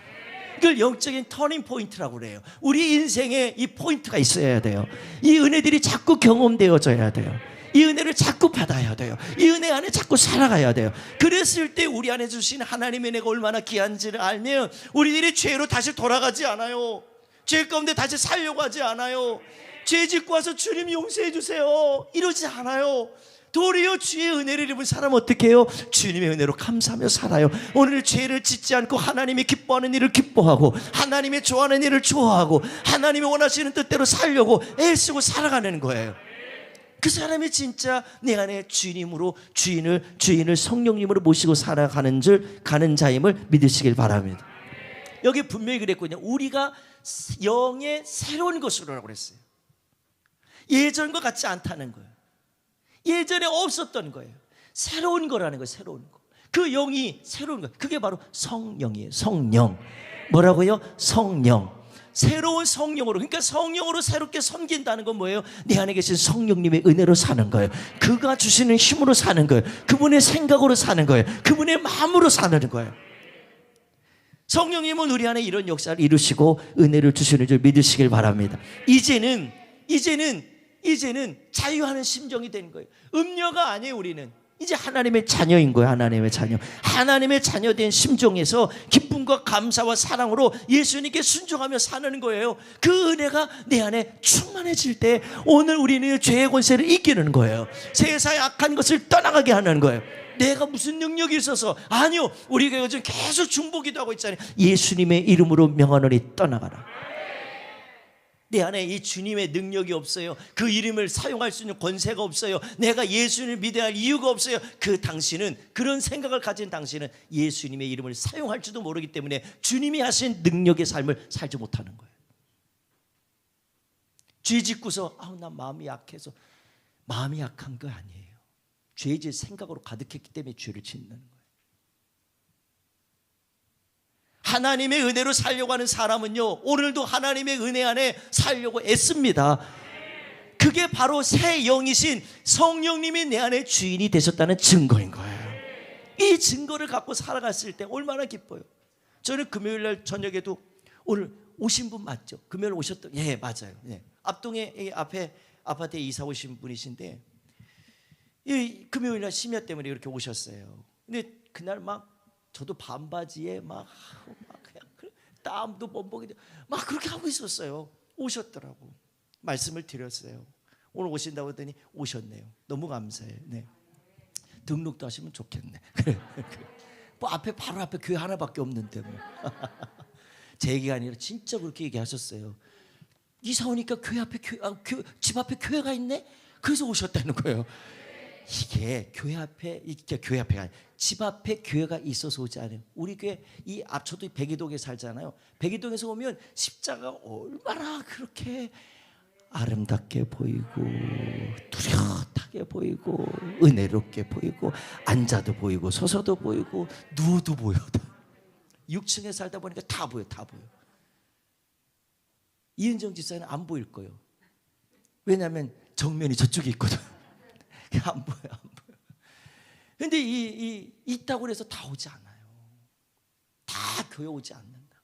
이걸 영적인 터닝 포인트라고 그래요. 우리 인생에 이 포인트가 있어야 돼요. 이 은혜들이 자꾸 경험되어져야 돼요. 이 은혜를 자꾸 받아야 돼요. 이 은혜 안에 자꾸 살아가야 돼요. 그랬을 때 우리 안에 주신 하나님의 은혜가 얼마나 귀한지를 알면 우리들이 죄로 다시 돌아가지 않아요. 죄 가운데 다시 살려고 하지 않아요. 죄 짓고 와서 주님 용서해 주세요 이러지 않아요. 도리어 주의 은혜를 입은 사람 어떻게 해요? 주님의 은혜로 감사하며 살아요. 오늘 죄를 짓지 않고 하나님이 기뻐하는 일을 기뻐하고, 하나님이 좋아하는 일을 좋아하고, 하나님이 원하시는 뜻대로 살려고 애쓰고 살아가는 거예요. 그 사람이 진짜 내 안에 주인으로, 주인을 성령님으로 모시고 살아가는 가는 자임을 믿으시길 바랍니다. 여기 분명히 그랬거든요. 우리가 영의 새로운 것으로라고 그랬어요. 예전과 같지 않다는 거예요. 예전에 없었던 거예요. 새로운 거라는 거예요. 새로운 거. 그 영이 새로운 거. 그게 바로 성령이에요. 성령. 뭐라고요? 성령. 새로운 성령으로. 그러니까 성령으로 새롭게 섬긴다는 건 뭐예요? 내 안에 계신 성령님의 은혜로 사는 거예요. 그가 주시는 힘으로 사는 거예요. 그분의 생각으로 사는 거예요. 그분의 마음으로 사는 거예요. 성령님은 우리 안에 이런 역사를 이루시고 은혜를 주시는 줄 믿으시길 바랍니다. 이제는 자유하는 심정이 된 거예요. 음녀가 아니에요. 우리는 이제 하나님의 자녀인 거예요. 하나님의 자녀. 하나님의 자녀된 심정에서 기쁨과 감사와 사랑으로 예수님께 순종하며 사는 거예요. 그 은혜가 내 안에 충만해질 때 오늘 우리는 죄의 권세를 이기는 거예요. 세상의 악한 것을 떠나가게 하는 거예요. 내가 무슨 능력이 있어서, 아니요, 우리가 요즘 계속 중보기도 하고 있잖아요. 예수님의 이름으로 명하노니 떠나가라. 내 안에 이 주님의 능력이 없어요. 그 이름을 사용할 수 있는 권세가 없어요. 내가 예수님을 믿어야 할 이유가 없어요. 그 당신은, 그런 생각을 가진 당신은 예수님의 이름을 사용할지도 모르기 때문에 주님이 하신 능력의 삶을 살지 못하는 거예요. 죄 짓고서 난 마음이 약해서, 마음이 약한 거 아니에요. 죄질 생각으로 가득했기 때문에 죄를 짓는 거예요. 하나님의 은혜로 살려고 하는 사람은요, 오늘도 하나님의 은혜 안에 살려고 애씁니다. 그게 바로 새 영이신 성령님이 내 안에 주인이 되셨다는 증거인 거예요. 이 증거를 갖고 살아갔을 때 얼마나 기뻐요. 저는 금요일날 저녁에도, 오늘 오신 분 맞죠? 금요일 오셨던, 예, 맞아요. 예. 앞동에 앞에 아파트에 이사 오신 분이신데, 이 금요일날 심야 때문에 이렇게 오셨어요. 근데 그날 막 저도 반바지에 막 그냥 땀도 범벅이 막 그렇게 하고 있었어요. 오셨더라고. 말씀을 드렸어요. 오늘 오신다고 했더니 오셨네요. 너무 감사해요. 네. 등록도 하시면 좋겠네. 뭐 앞에, 바로 앞에 교회 하나밖에 없는데 뭐. 제 얘기가 아니라 진짜 그렇게 얘기하셨어요. 이사 오니까 교회 앞에 집 앞에 교회가 있네. 그래서 오셨다는 거예요. 이게 교회 앞에, 이게 교회 앞에가 아니라 집 앞에 교회가 있어서 오지 않아요. 우리 교회 저도 백이동에 살잖아요. 백이동에서 오면 십자가 얼마나 그렇게 아름답게 보이고 뚜렷하게 보이고 은혜롭게 보이고, 앉아도 보이고 서서도 보이고 누워도 보여. 6층에 살다 보니까 다 보여. 이은정 집사는 안 보일 거예요. 왜냐하면 정면이 저쪽에 있거든. 안 보여. 근데 있다고 해서 다 오지 않아요. 다 교회 오지 않는다.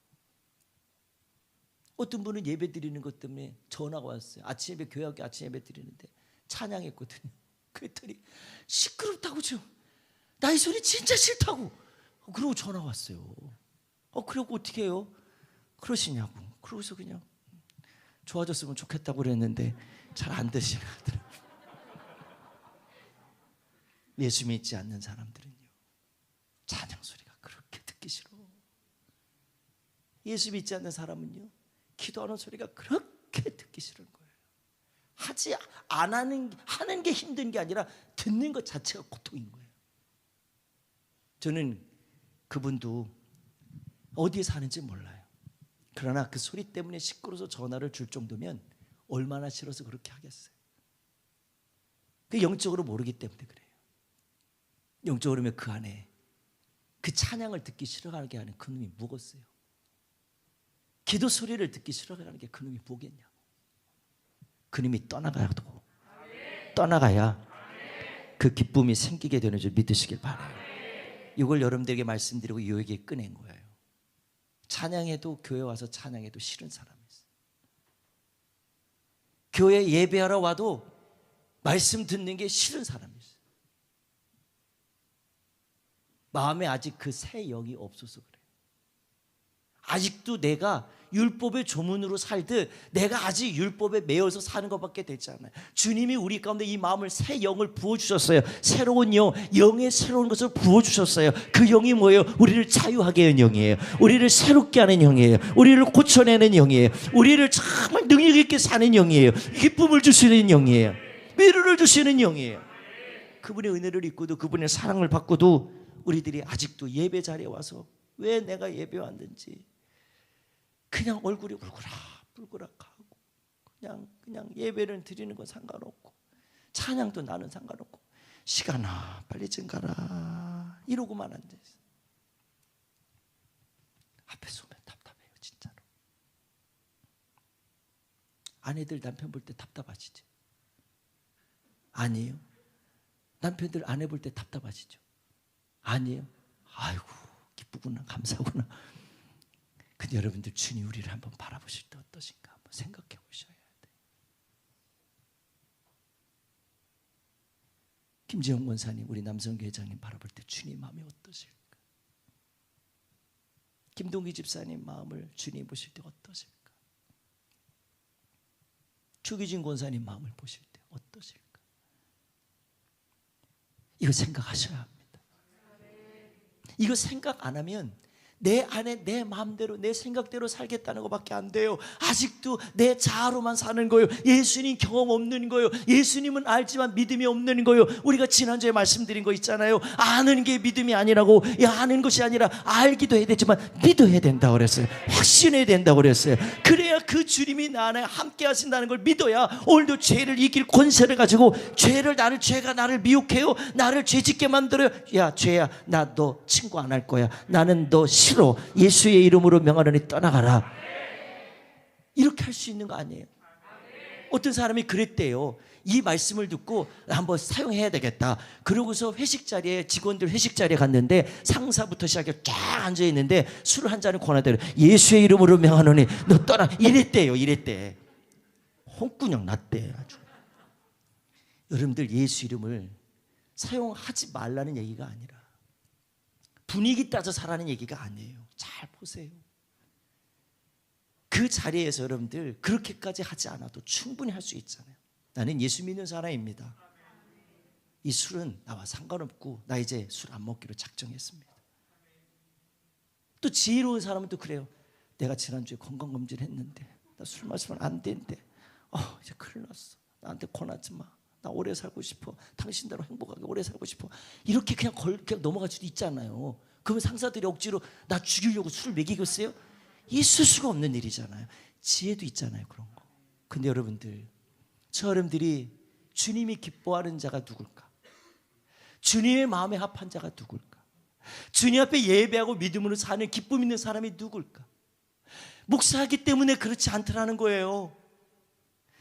어떤 분은 예배 드리는 것 때문에 전화가 왔어요. 아침 예배, 교회 아침 예배 드리는데 찬양했거든요. 그랬더니 시끄럽다고, 좀 나의 소리 진짜 싫다고. 그러고 전화 왔어요. 그러고 어떻게 해요? 그러시냐고. 그러고서 그냥 좋아졌으면 좋겠다고 그랬는데 잘 안 되시나 하더라고요. 예수 믿지 않는 사람들은요, 찬양 소리가 그렇게 듣기 싫어. 예수 믿지 않는 사람은요, 기도하는 소리가 그렇게 듣기 싫은 거예요. 하는 게 힘든 게 아니라 듣는 것 자체가 고통인 거예요. 저는 그분도 어디에 사는지 몰라요. 그러나 그 소리 때문에 시끄러워서 전화를 줄 정도면 얼마나 싫어서 그렇게 하겠어요. 그 영적으로 모르기 때문에 그래요. 영적으로 그 안에 그 찬양을 듣기 싫어하게 하는 그놈이 무엇이겠어요? 기도 소리를 듣기 싫어하는 게 그놈이 뭐겠냐고. 그놈이 떠나가야 그 기쁨이 생기게 되는 줄 믿으시길 바라요. 이걸 여러분들에게 말씀드리고 이 얘기 꺼낸 거예요. 찬양해도, 교회 와서 찬양해도 싫은 사람이 있어요. 교회 예배하러 와도 말씀 듣는 게 싫은 사람이 있어요. 마음에 아직 그 새 영이 없어서 그래요. 아직도 내가 율법의 조문으로 살듯 내가 아직 율법에 매여서 사는 것밖에 되지 않아요. 주님이 우리 가운데 이 마음을, 새 영을 부어주셨어요. 새로운 영의 새로운 것을 부어주셨어요. 그 영이 뭐예요? 우리를 자유하게 하는 영이에요. 우리를 새롭게 하는 영이에요. 우리를 고쳐내는 영이에요. 우리를 정말 능력 있게 사는 영이에요. 기쁨을 주시는 영이에요. 위로를 주시는 영이에요. 그분의 은혜를 입고도, 그분의 사랑을 받고도 우리들이 아직도 예배 자리에 와서 왜 내가 예배 왔는지 그냥 얼굴이 울그락하고 그냥 예배를 드리는 건 상관없고, 찬양도 나는 상관없고, 시간아 빨리 좀 가라 이러고만 앉아있어. 앞에서 오면 답답해요. 진짜로. 아내들 남편 볼 때 답답하시죠? 아니에요? 남편들 아내 볼 때 답답하시죠? 아니에요? 아이고 기쁘구나, 감사구나. 근데 여러분들, 주님 우리를 한번 바라보실 때 어떠신가 한번 생각해 보셔야 돼요. 김재영 권사님, 우리 남성교 회장님 바라볼 때 주님 마음이 어떠실까? 김동기 집사님 마음을 주님 보실 때 어떠실까? 추기진 권사님 마음을 보실 때 어떠실까? 이거 생각하셔야 합니다. 이거 생각 안 하면 내 안에 내 마음대로 내 생각대로 살겠다는 것밖에 안 돼요. 아직도 내 자아로만 사는 거예요. 예수님 경험 없는 거예요. 예수님은 알지만 믿음이 없는 거예요. 우리가 지난주에 말씀드린 거 있잖아요. 아는 게 믿음이 아니라고. 아는 것이 아니라 알기도 해야 되지만 믿어야 된다고 그랬어요. 확신해야 된다고 그랬어요. 그래야 그 주님이 나 안에 함께 하신다는 걸 믿어야 오늘도 죄를 이길 권세를 가지고 죄가 나를 미혹해요. 나를 죄짓게 만들어요. 야 죄야, 나 너 친구 안 할 거야. 나는 너 싫어. 예수의 이름으로 명하노니 떠나가라. 이렇게 할 수 있는 거 아니에요? 어떤 사람이 그랬대요. 이 말씀을 듣고 한번 사용해야 되겠다. 그러고서 회식 자리에, 직원들 회식 자리에 갔는데 상사부터 시작해 쫙 앉아 있는데 술을 한 잔을 권하더래. 예수의 이름으로 명하노니 너 떠나. 이랬대요. 이랬대. 홍군형 났대 아주. 여러분들 예수 이름을 사용하지 말라는 얘기가 아니라 분위기 따져 살라는 얘기가 아니에요. 잘 보세요. 그 자리에서 여러분들 그렇게까지 하지 않아도 충분히 할 수 있잖아요. 나는 예수 믿는 사람입니다. 이 술은 나와 상관없고 나 이제 술 안 먹기로 작정했습니다. 또 지혜로운 사람은 또 그래요. 내가 지난주에 건강검진을 했는데 나 술 마시면 안 되는데 이제 큰일 났어. 나한테 권하지 마. 나 오래 살고 싶어. 당신대로 행복하게 오래 살고 싶어. 이렇게 그냥 넘어갈 수도 있잖아요. 그러면 상사들이 억지로 나 죽이려고 술을 먹이겠어요? 있을 수가 없는 일이잖아요. 지혜도 있잖아요, 그런 거. 근데 여러분들, 저 여러분들이 주님이 기뻐하는 자가 누굴까? 주님의 마음에 합한 자가 누굴까? 주님 앞에 예배하고 믿음으로 사는 기쁨 있는 사람이 누굴까? 목사하기 때문에 그렇지 않더라는 거예요.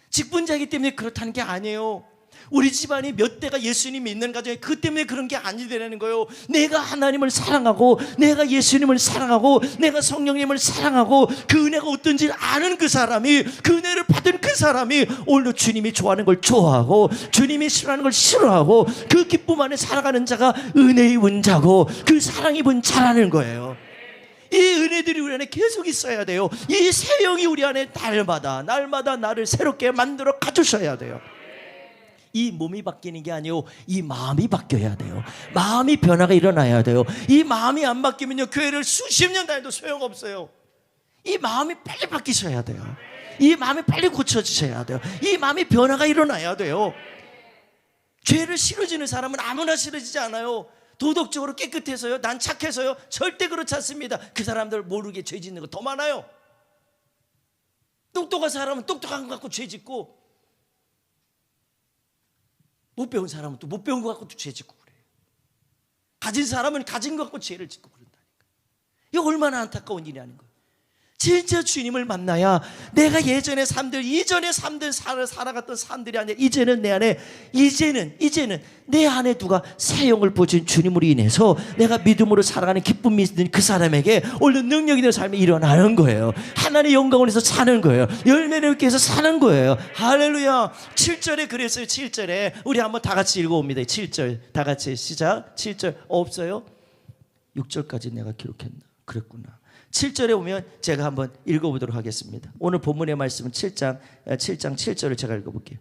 직분자이기 때문에 그렇다는 게 아니에요. 우리 집안이 몇 대가 예수님 믿는 가정에 그 때문에 그런 게 아니라는 거예요. 내가 하나님을 사랑하고 내가 예수님을 사랑하고 내가 성령님을 사랑하고 그 은혜가 어떤지 아는 그 사람이, 그 은혜를 받은 그 사람이 오늘도 주님이 좋아하는 걸 좋아하고 주님이 싫어하는 걸 싫어하고 그 기쁨 안에 살아가는 자가 은혜 입은 자고 그 사랑 입은 자라는 거예요. 이 은혜들이 우리 안에 계속 있어야 돼요. 이 새 영이 우리 안에 날마다 나를 새롭게 만들어 가주셔야 돼요. 이 몸이 바뀌는 게 아니고 이 마음이 바뀌어야 돼요. 마음이 변화가 일어나야 돼요. 이 마음이 안 바뀌면요, 교회를 수십 년 다녀도 소용없어요. 이 마음이 빨리 바뀌셔야 돼요. 이 마음이 빨리 고쳐지셔야 돼요. 이 마음이 변화가 일어나야 돼요. 죄를 싫어지는 사람은 아무나 싫어지지 않아요. 도덕적으로 깨끗해서요, 난 착해서요, 절대 그렇지 않습니다. 그 사람들 모르게 죄 짓는 거 더 많아요. 똑똑한 사람은 똑똑한 거 갖고 죄 짓고, 못 배운 사람은 또 못 배운 거 갖고 또 죄 짓고 그래요. 가진 사람은 가진 거 갖고 죄를 짓고 그런다니까. 이거 얼마나 안타까운 일이라는 거예요. 진짜 주님을 만나야 내가 예전에 삶들, 이전에 삶들 살아갔던 삶들이 아니라 이제는 내 안에, 이제는 내 안에 누가 새 영을 부어준 주님으로 인해서 내가 믿음으로 살아가는 기쁨이 있는 그 사람에게 오늘 능력이 되는 삶이 일어나는 거예요. 하나님의 영광을 위해서 사는 거예요. 열매를 얻기 위해서 사는 거예요. 할렐루야. 7절에 그랬어요. 7절에 우리 한번 다 같이 읽어봅니다. 7절 다 같이 시작. 7절 없어요? 6절까지 내가 기록했나? 그랬구나. 7절에 오면 제가 한번 읽어보도록 하겠습니다. 오늘 본문의 말씀은 7장 7절을 제가 읽어볼게요.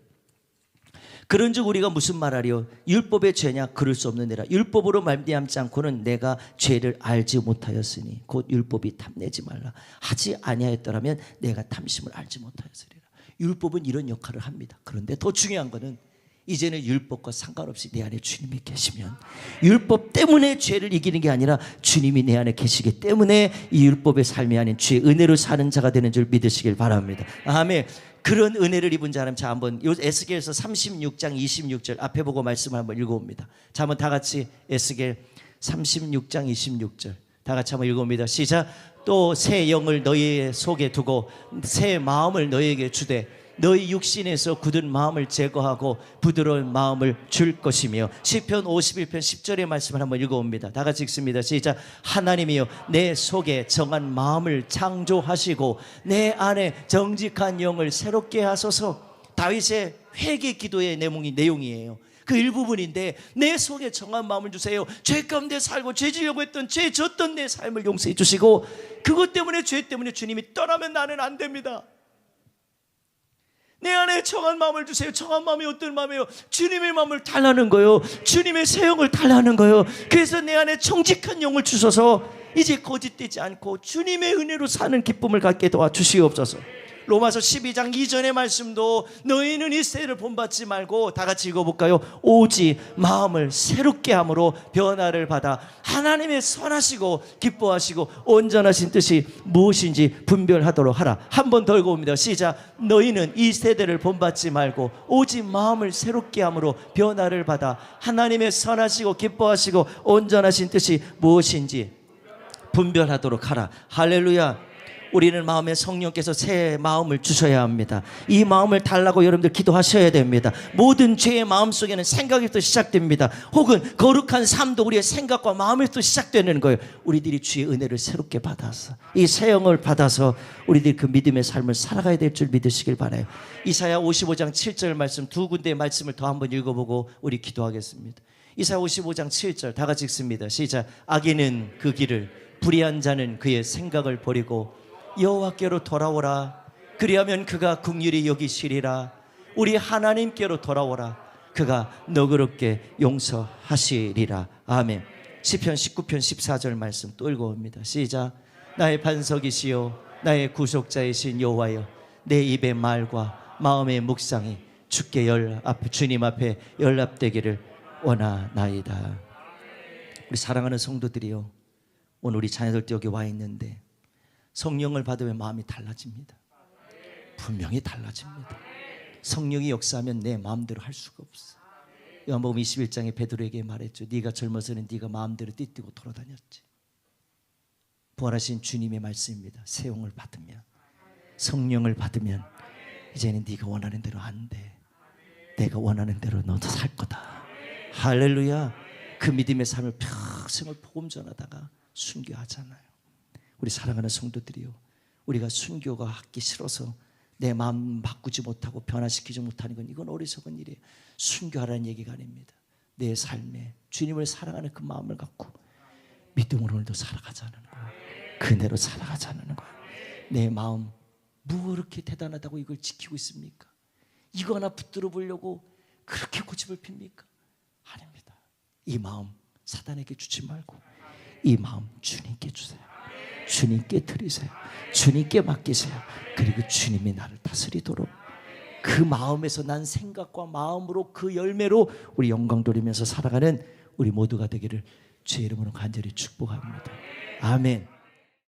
그런즉 우리가 무슨 말하리요? 율법의 죄냐? 그럴 수 없느니라. 율법으로 말미암지 않고는 내가 죄를 알지 못하였으니 곧 율법이 탐내지 말라 하지 아니하였더라면 내가 탐심을 알지 못하였으리라. 율법은 이런 역할을 합니다. 그런데 더 중요한 거는 이제는 율법과 상관없이 내 안에 주님이 계시면, 율법 때문에 죄를 이기는 게 아니라 주님이 내 안에 계시기 때문에 이 율법의 삶이 아닌 주의 은혜로 사는 자가 되는 줄 믿으시길 바랍니다. 아멘. 그런 은혜를 입은 자는 자 한번 에스겔서 36장 26절 앞에 보고 말씀을 한번 읽어봅니다. 자 한번 다 같이 에스겔 36장 26절 다 같이 한번 읽어봅니다. 시작. 또 새 영을 너희 속에 두고 새 마음을 너희에게 주되 너희 육신에서 굳은 마음을 제거하고 부드러운 마음을 줄 것이며. 시편 51편 10절의 말씀을 한번 읽어봅니다. 다 같이 읽습니다. 시작. 하나님이여 내 속에 정한 마음을 창조하시고 내 안에 정직한 영을 새롭게 하소서. 다윗의 회개 기도의 내용이에요. 그 일부분인데 내 속에 정한 마음을 주세요. 죄 가운데 살고 죄 지려고 했던 죄 졌던 내 삶을 용서해 주시고, 그것 때문에 죄 때문에 주님이 떠나면 나는 안 됩니다. 내 안에 정한 마음을 주세요. 정한 마음이 어떤 마음이에요? 주님의 마음을 달라는 거예요. 주님의 새 영을 달라는 거예요. 그래서 내 안에 정직한 영을 주셔서 이제 거짓되지 않고 주님의 은혜로 사는 기쁨을 갖게 도와주시옵소서. 로마서 12장 이전의 말씀도 너희는 이 세대를 본받지 말고, 다 같이 읽어볼까요? 오직 마음을 새롭게 함으로 변화를 받아 하나님의 선하시고 기뻐하시고 온전하신 뜻이 무엇인지 분별하도록 하라. 한 번 더 읽어봅니다. 시작. 너희는 이 세대를 본받지 말고 오직 마음을 새롭게 함으로 변화를 받아 하나님의 선하시고 기뻐하시고 온전하신 뜻이 무엇인지 분별하도록 하라. 할렐루야. 우리는 마음에 성령께서 새 마음을 주셔야 합니다. 이 마음을 달라고 여러분들 기도하셔야 됩니다. 모든 죄의 마음속에는 생각에서 시작됩니다. 혹은 거룩한 삶도 우리의 생각과 마음에서 시작되는 거예요. 우리들이 주의 은혜를 새롭게 받아서, 이 새 영을 받아서 우리들이 그 믿음의 삶을 살아가야 될 줄 믿으시길 바라요. 이사야 55장 7절 말씀, 두 군데의 말씀을 더 한번 읽어보고 우리 기도하겠습니다. 이사야 55장 7절 다 같이 읽습니다. 시작. 악인은 그 길을, 불의한 자는 그의 생각을 버리고 여호와께로 돌아오라. 그리하면 그가 긍휼히 여기시리라. 우리 하나님께로 돌아오라. 그가 너그럽게 용서하시리라. 아멘. 시편 19편 14절 말씀 또 읽어봅니다. 시작. 나의 반석이시요 나의 구속자이신 여호와여, 내 입의 말과 마음의 묵상이 주님 앞에 연락되기를 원하나이다. 우리 사랑하는 성도들이요, 오늘 우리 자녀들도 여기 와 있는데 성령을 받으면 마음이 달라집니다. 분명히 달라집니다. 성령이 역사하면 내 마음대로 할 수가 없어. 요한복음 21장에 베드로에게 말했죠. 네가 젊어서는 네가 마음대로 띠뛰고 돌아다녔지. 부활하신 주님의 말씀입니다. 새 영을 받으면, 성령을 받으면 이제는 네가 원하는 대로 안 돼. 내가 원하는 대로 너도 살 거다. 할렐루야. 그 믿음의 삶을 평생을 복음 전하다가 순교하잖아요. 우리 사랑하는 성도들이요, 우리가 순교가 하기 싫어서 내 마음 바꾸지 못하고 변화시키지 못하는 건 이건 어리석은 일이에요. 순교하라는 얘기가 아닙니다. 내 삶에 주님을 사랑하는 그 마음을 갖고 믿음으로 오늘도 살아가자는 거예요. 그대로 살아가자는 거예요. 내 마음 뭐 그렇게 대단하다고 이걸 지키고 있습니까? 이거 하나 붙들어 보려고 그렇게 고집을 핍니까? 아닙니다. 이 마음 사단에게 주지 말고 이 마음 주님께 주세요. 주님께 드리세요. 주님께 맡기세요. 그리고 주님이 나를 다스리도록, 그 마음에서 난 생각과 마음으로 그 열매로 우리 영광 돌리면서 살아가는 우리 모두가 되기를 주의 이름으로 간절히 축복합니다. 아멘.